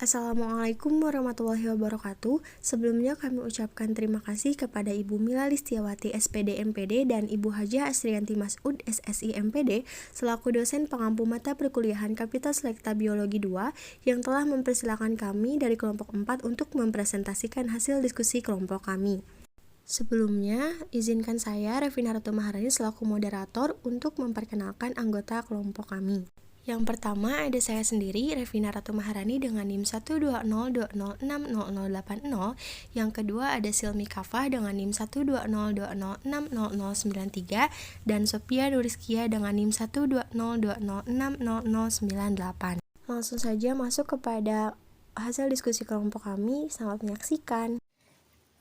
Assalamualaikum warahmatullahi wabarakatuh. Sebelumnya kami ucapkan terima kasih kepada Ibu Mila Listiawati SPD MPD dan Ibu Hajah Asrianti Mas'ud SSI MPD selaku dosen pengampu mata perkuliahan Kapital Selekta Biologi 2 yang telah mempersilahkan kami dari kelompok 4 untuk mempresentasikan hasil diskusi kelompok kami. Sebelumnya, izinkan saya, Revina Ratu Maharani, selaku moderator untuk memperkenalkan anggota kelompok kami. Yang pertama ada saya sendiri, Revina Ratu Maharani dengan NIM 120206080. Yang kedua ada Silmi Kafah dengan NIM 12020600093 dan Sophia Nuriskia dengan NIM 12020600098. Langsung saja masuk kepada hasil diskusi kelompok kami. Selamat menyaksikan.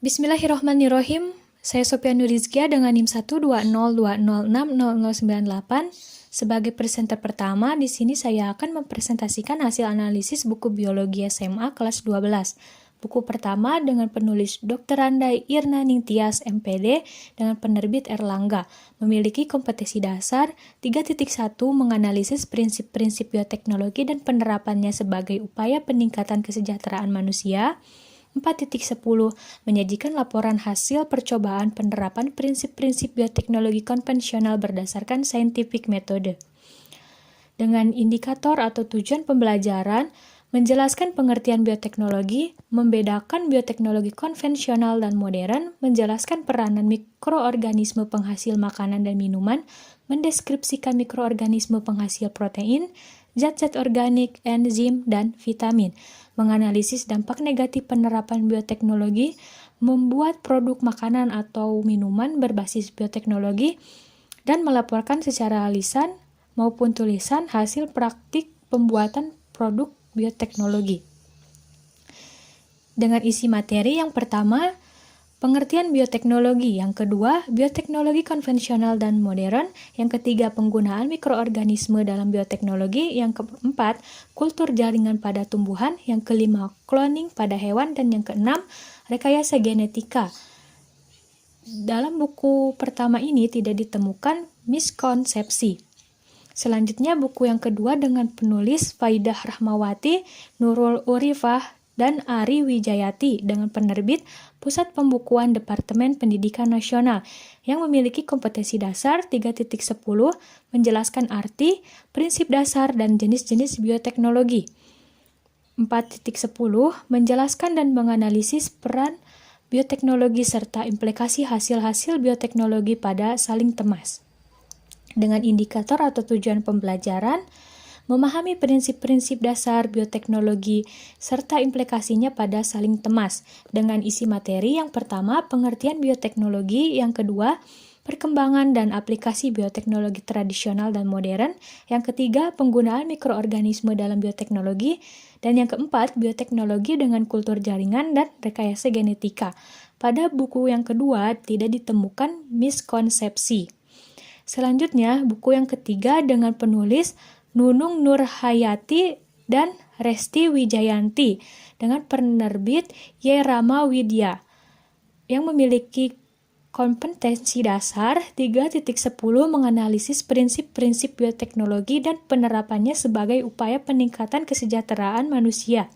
Bismillahirrahmanirrahim. Saya Sophia Nuriskia dengan NIM 12020600098. Sebagai presenter pertama, di sini saya akan mempresentasikan hasil analisis buku Biologi SMA kelas 12. Buku pertama dengan penulis Dr. Randai Irna Ningtyas MPD dengan penerbit Erlangga, memiliki kompetensi dasar 3.1 menganalisis prinsip-prinsip bioteknologi dan penerapannya sebagai upaya peningkatan kesejahteraan manusia. 4.10 menyajikan laporan hasil percobaan penerapan prinsip-prinsip bioteknologi konvensional berdasarkan scientific metode. Dengan indikator atau tujuan pembelajaran, menjelaskan pengertian bioteknologi, membedakan bioteknologi konvensional dan modern, menjelaskan peranan mikroorganisme penghasil makanan dan minuman, mendeskripsikan mikroorganisme penghasil protein, zat-zat organik, enzim, dan vitamin, menganalisis dampak negatif penerapan bioteknologi, membuat produk makanan atau minuman berbasis bioteknologi, dan melaporkan secara lisan maupun tulisan hasil praktik pembuatan produk bioteknologi. Dengan isi materi yang pertama, pengertian bioteknologi, yang kedua, bioteknologi konvensional dan modern, yang ketiga, penggunaan mikroorganisme dalam bioteknologi, yang keempat, kultur jaringan pada tumbuhan, yang kelima, cloning pada hewan, dan yang keenam, rekayasa genetika. Dalam buku pertama ini tidak ditemukan miskonsepsi. Selanjutnya, buku yang kedua dengan penulis Faidah Rahmawati, Nurul Urifah, dan Ari Wijayati dengan penerbit Pusat Pembukuan Departemen Pendidikan Nasional yang memiliki kompetensi dasar 3.10 menjelaskan arti, prinsip dasar, dan jenis-jenis bioteknologi. 4.10 menjelaskan dan menganalisis peran bioteknologi serta implikasi hasil-hasil bioteknologi pada saling temas. Dengan indikator atau tujuan pembelajaran, memahami prinsip-prinsip dasar bioteknologi serta implikasinya pada saling temas. Dengan isi materi yang pertama, pengertian bioteknologi, yang kedua, perkembangan dan aplikasi bioteknologi tradisional dan modern, yang ketiga, penggunaan mikroorganisme dalam bioteknologi, dan yang keempat, bioteknologi dengan kultur jaringan dan rekayasa genetika. Pada buku yang kedua tidak ditemukan miskonsepsi. Selanjutnya, buku yang ketiga dengan penulis Nunung Nurhayati dan Resti Wijayanti dengan penerbit Y. Rama Widya yang memiliki kompetensi dasar 3.10 menganalisis prinsip-prinsip bioteknologi dan penerapannya sebagai upaya peningkatan kesejahteraan manusia.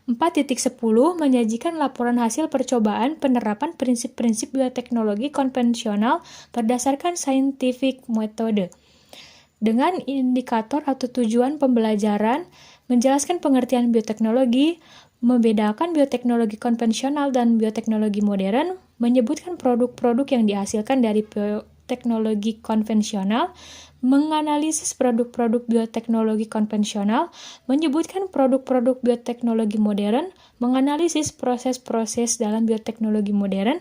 4.10 menyajikan laporan hasil percobaan penerapan prinsip-prinsip bioteknologi konvensional berdasarkan scientific metode. Dengan indikator atau tujuan pembelajaran, menjelaskan pengertian bioteknologi, membedakan bioteknologi konvensional dan bioteknologi modern, menyebutkan produk-produk yang dihasilkan dari bioteknologi konvensional, menganalisis produk-produk bioteknologi konvensional, menyebutkan produk-produk bioteknologi modern, menganalisis proses-proses dalam bioteknologi modern,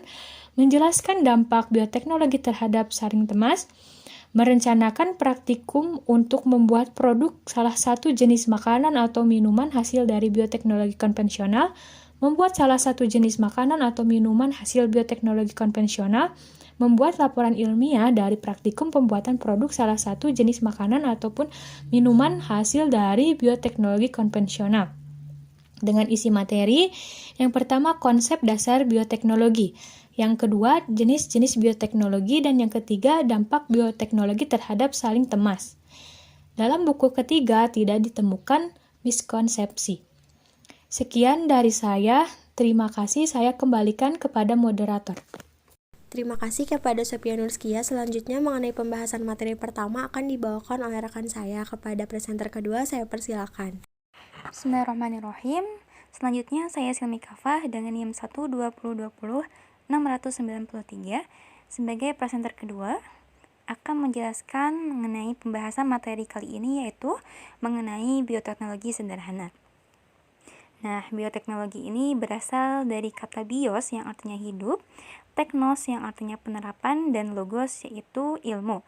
menjelaskan dampak bioteknologi terhadap saling temas, merencanakan praktikum untuk membuat produk salah satu jenis makanan atau minuman hasil dari bioteknologi konvensional, membuat salah satu jenis makanan atau minuman hasil bioteknologi konvensional, membuat laporan ilmiah dari praktikum pembuatan produk salah satu jenis makanan ataupun minuman hasil dari bioteknologi konvensional. Dengan isi materi, yang pertama konsep dasar bioteknologi, yang kedua jenis-jenis bioteknologi, dan yang ketiga dampak bioteknologi terhadap saling temas. Dalam buku ketiga tidak ditemukan miskonsepsi. Sekian dari saya. Terima kasih, saya kembalikan kepada moderator. Terima kasih kepada Sophia Nurskia. Selanjutnya mengenai pembahasan materi pertama akan dibawakan oleh rekan saya. Kepada presenter kedua, saya persilakan. Bismillahirrahmanirrahim. Selanjutnya saya Silmi Kafah dengan NIM 12020-693 sebagai presenter kedua akan menjelaskan mengenai pembahasan materi kali ini, yaitu mengenai bioteknologi sederhana. Nah, bioteknologi ini berasal dari kata bios yang artinya hidup, teknos yang artinya penerapan, dan logos yaitu ilmu.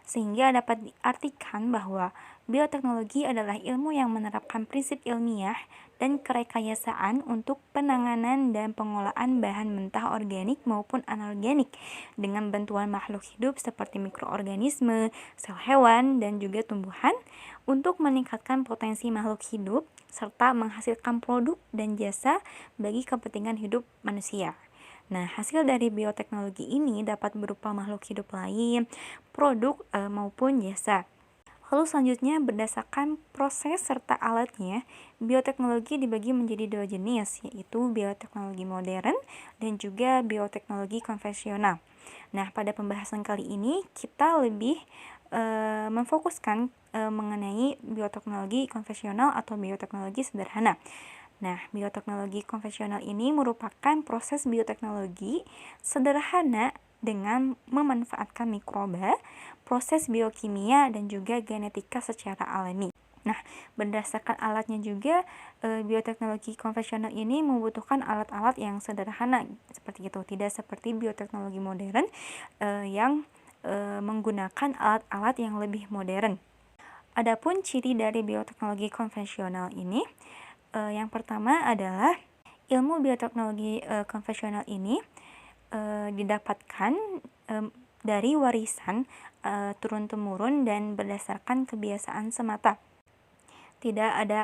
Sehingga dapat diartikan bahwa bioteknologi adalah ilmu yang menerapkan prinsip ilmiah dan kerekayasaan untuk penanganan dan pengolahan bahan mentah organik maupun anorganik dengan bantuan makhluk hidup seperti mikroorganisme, sel hewan, dan juga tumbuhan untuk meningkatkan potensi makhluk hidup serta menghasilkan produk dan jasa bagi kepentingan hidup manusia. Nah, hasil dari bioteknologi ini dapat berupa makhluk hidup lain, produk maupun jasa. Lalu selanjutnya berdasarkan proses serta alatnya, bioteknologi dibagi menjadi dua jenis, yaitu bioteknologi modern dan juga bioteknologi konvensional. Nah, pada pembahasan kali ini kita lebih memfokuskan mengenai bioteknologi konvensional atau bioteknologi sederhana. Nah, bioteknologi konvensional ini merupakan proses bioteknologi sederhana dengan memanfaatkan mikroba, proses biokimia, dan juga genetika secara alami. Nah, berdasarkan alatnya juga, bioteknologi konvensional ini membutuhkan alat-alat yang sederhana seperti itu, tidak seperti bioteknologi modern yang menggunakan alat-alat yang lebih modern. Adapun ciri dari bioteknologi konvensional ini, yang pertama adalah ilmu bioteknologi konvensional ini didapatkan dari warisan turun-temurun dan berdasarkan kebiasaan semata. Tidak ada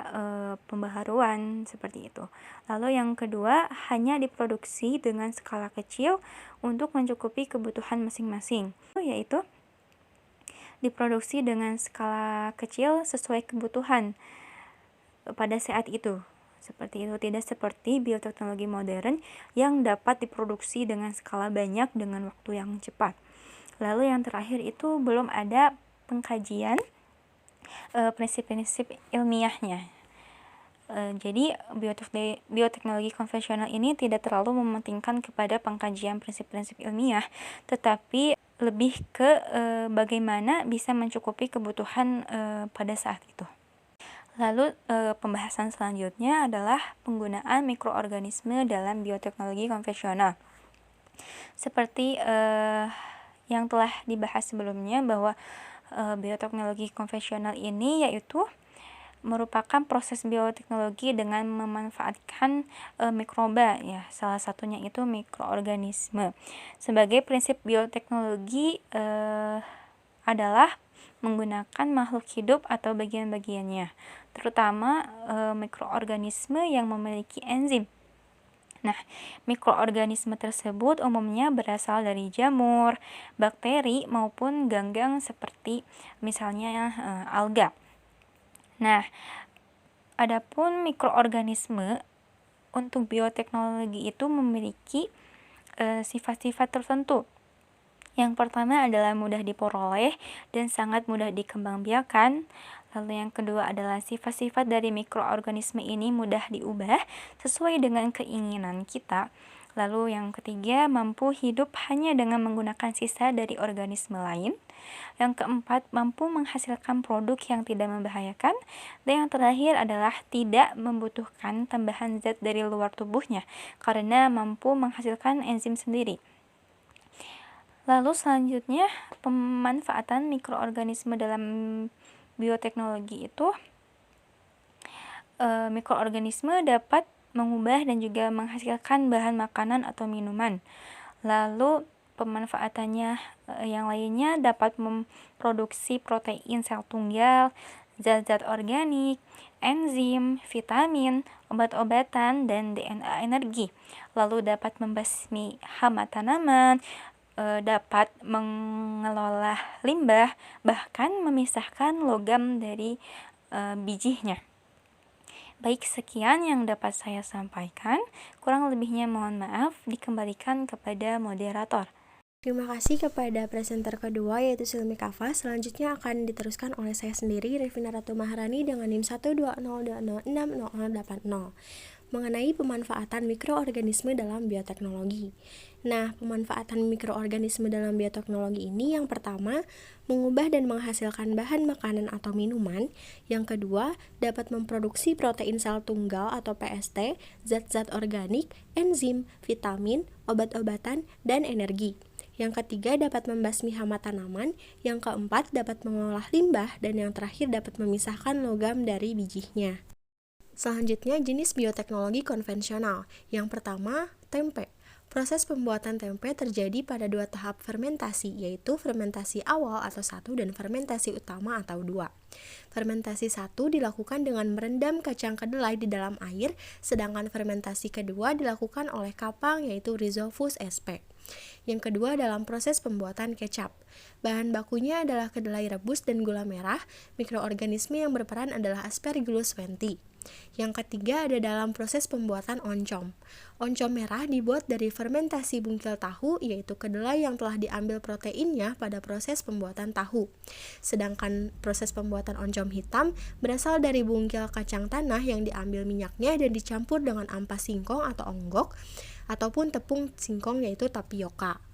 pembaharuan seperti itu. Lalu yang kedua, hanya diproduksi dengan skala kecil untuk mencukupi kebutuhan masing-masing, yaitu diproduksi dengan skala kecil sesuai kebutuhan pada saat itu. Seperti itu, tidak seperti bioteknologi modern yang dapat diproduksi dengan skala banyak dengan waktu yang cepat. Lalu yang terakhir itu belum ada pengkajian prinsip-prinsip ilmiahnya. Jadi bioteknologi konvensional ini tidak terlalu mementingkan kepada pengkajian prinsip-prinsip ilmiah, tetapi lebih ke bagaimana bisa mencukupi kebutuhan pada saat itu. Lalu pembahasan selanjutnya adalah penggunaan mikroorganisme dalam bioteknologi konvensional. Seperti yang telah dibahas sebelumnya bahwa bioteknologi konvensional ini yaitu merupakan proses bioteknologi dengan memanfaatkan mikroba, ya, salah satunya itu mikroorganisme. Sebagai prinsip bioteknologi adalah menggunakan makhluk hidup atau bagian-bagiannya, terutama mikroorganisme yang memiliki enzim. Nah, mikroorganisme tersebut umumnya berasal dari jamur, bakteri, maupun ganggang seperti misalnya alga. Nah, adapun mikroorganisme untuk bioteknologi itu memiliki sifat-sifat tertentu. Yang pertama adalah mudah diperoleh dan sangat mudah dikembangbiakan. Lalu yang kedua adalah sifat-sifat dari mikroorganisme ini mudah diubah sesuai dengan keinginan kita. Lalu yang ketiga, mampu hidup hanya dengan menggunakan sisa dari organisme lain. Yang keempat, mampu menghasilkan produk yang tidak membahayakan. Dan yang terakhir adalah tidak membutuhkan tambahan zat dari luar tubuhnya karena mampu menghasilkan enzim sendiri. Lalu selanjutnya, pemanfaatan mikroorganisme dalam bioteknologi itu, mikroorganisme dapat mengubah dan juga menghasilkan bahan makanan atau minuman. Lalu pemanfaatannya yang lainnya dapat memproduksi protein sel tunggal, zat-zat organik, enzim, vitamin, obat-obatan, dan DNA energi. Lalu dapat membasmi hama tanaman, dapat mengelola limbah, bahkan memisahkan logam dari bijinya. Baik, sekian yang dapat saya sampaikan. Kurang lebihnya mohon maaf, dikembalikan kepada moderator. Terima kasih kepada presenter kedua yaitu Silmi Kafa. Selanjutnya akan diteruskan oleh saya sendiri, Revina Ratu Maharani dengan NIM 120206080 mengenai pemanfaatan mikroorganisme dalam bioteknologi. Nah, pemanfaatan mikroorganisme dalam bioteknologi ini yang pertama, mengubah dan menghasilkan bahan makanan atau minuman. Yang kedua, dapat memproduksi protein sel tunggal atau PST, zat-zat organik, enzim, vitamin, obat-obatan, dan energi. Yang ketiga, dapat membasmi hama tanaman. Yang keempat, dapat mengolah limbah. Dan yang terakhir, dapat memisahkan logam dari bijinya. Selanjutnya, jenis bioteknologi konvensional. Yang pertama, tempe. Proses pembuatan tempe terjadi pada dua tahap fermentasi, yaitu fermentasi awal atau 1 dan fermentasi utama atau 2. Fermentasi 1 dilakukan dengan merendam kacang kedelai di dalam air, sedangkan fermentasi kedua dilakukan oleh kapang, yaitu Rhizopus sp. Yang kedua dalam proses pembuatan kecap. Bahan bakunya adalah kedelai rebus dan gula merah. Mikroorganisme yang berperan adalah Aspergillus wenti. Yang ketiga ada dalam proses pembuatan oncom. Oncom merah dibuat dari fermentasi bungkil tahu, yaitu kedelai yang telah diambil proteinnya pada proses pembuatan tahu. Sedangkan proses pembuatan oncom hitam berasal dari bungkil kacang tanah yang diambil minyaknya dan dicampur dengan ampas singkong atau onggok, ataupun tepung singkong yaitu tapioka.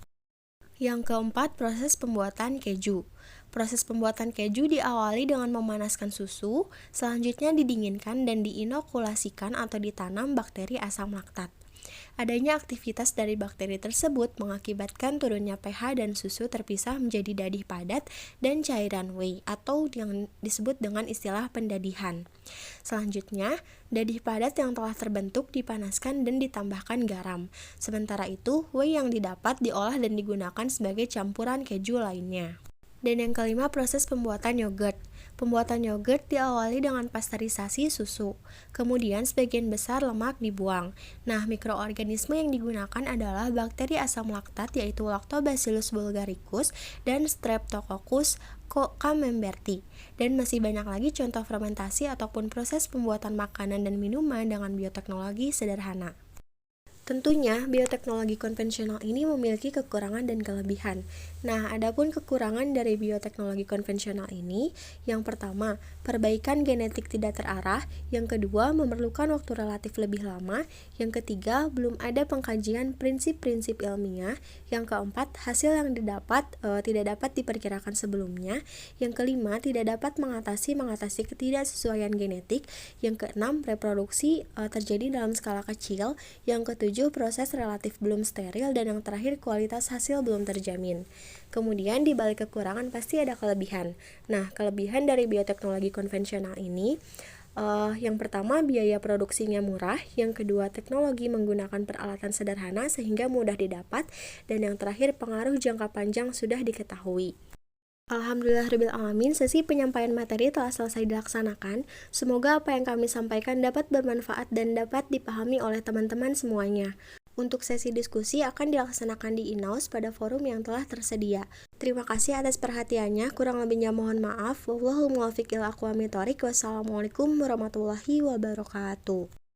Yang keempat, proses pembuatan keju. Proses pembuatan keju diawali dengan memanaskan susu, selanjutnya didinginkan dan diinokulasikan atau ditanam bakteri asam laktat. Adanya aktivitas dari bakteri tersebut mengakibatkan turunnya pH dan susu terpisah menjadi dadih padat dan cairan whey atau yang disebut dengan istilah pendadihan. Selanjutnya, dadih padat yang telah terbentuk dipanaskan dan ditambahkan garam. Sementara itu, whey yang didapat diolah dan digunakan sebagai campuran keju lainnya. Dan yang kelima, proses pembuatan yogurt. Pembuatan yogurt diawali dengan pasteurisasi susu. Kemudian sebagian besar lemak dibuang. Nah, mikroorganisme yang digunakan adalah bakteri asam laktat yaitu Lactobacillus bulgaricus dan Streptococcus camemberti. Dan masih banyak lagi contoh fermentasi ataupun proses pembuatan makanan dan minuman dengan bioteknologi sederhana. Tentunya, bioteknologi konvensional ini memiliki kekurangan dan kelebihan. Nah, adapun kekurangan dari bioteknologi konvensional ini, yang pertama, perbaikan genetik tidak terarah, yang kedua, memerlukan waktu relatif lebih lama, yang ketiga, belum ada pengkajian prinsip-prinsip ilmiah, yang keempat, hasil yang didapat tidak dapat diperkirakan sebelumnya, yang kelima, tidak dapat mengatasi ketidaksesuaian genetik, yang keenam, reproduksi terjadi dalam skala kecil, yang ketujuh, proses relatif belum steril, dan yang terakhir kualitas hasil belum terjamin. Kemudian di balik kekurangan pasti ada kelebihan. Nah, kelebihan dari bioteknologi konvensional ini yang pertama biaya produksinya murah, yang kedua teknologi menggunakan peralatan sederhana sehingga mudah didapat, dan yang terakhir pengaruh jangka panjang sudah diketahui. Alhamdulillahirrabbilalamin, sesi penyampaian materi telah selesai dilaksanakan. Semoga apa yang kami sampaikan dapat bermanfaat dan dapat dipahami oleh teman-teman semuanya. Untuk sesi diskusi akan dilaksanakan di INAUS pada forum yang telah tersedia. Terima kasih atas perhatiannya, kurang lebihnya mohon maaf. Wallahul muwaffiq ila aqwamit thoriq. Wassalamualaikum warahmatullahi wabarakatuh.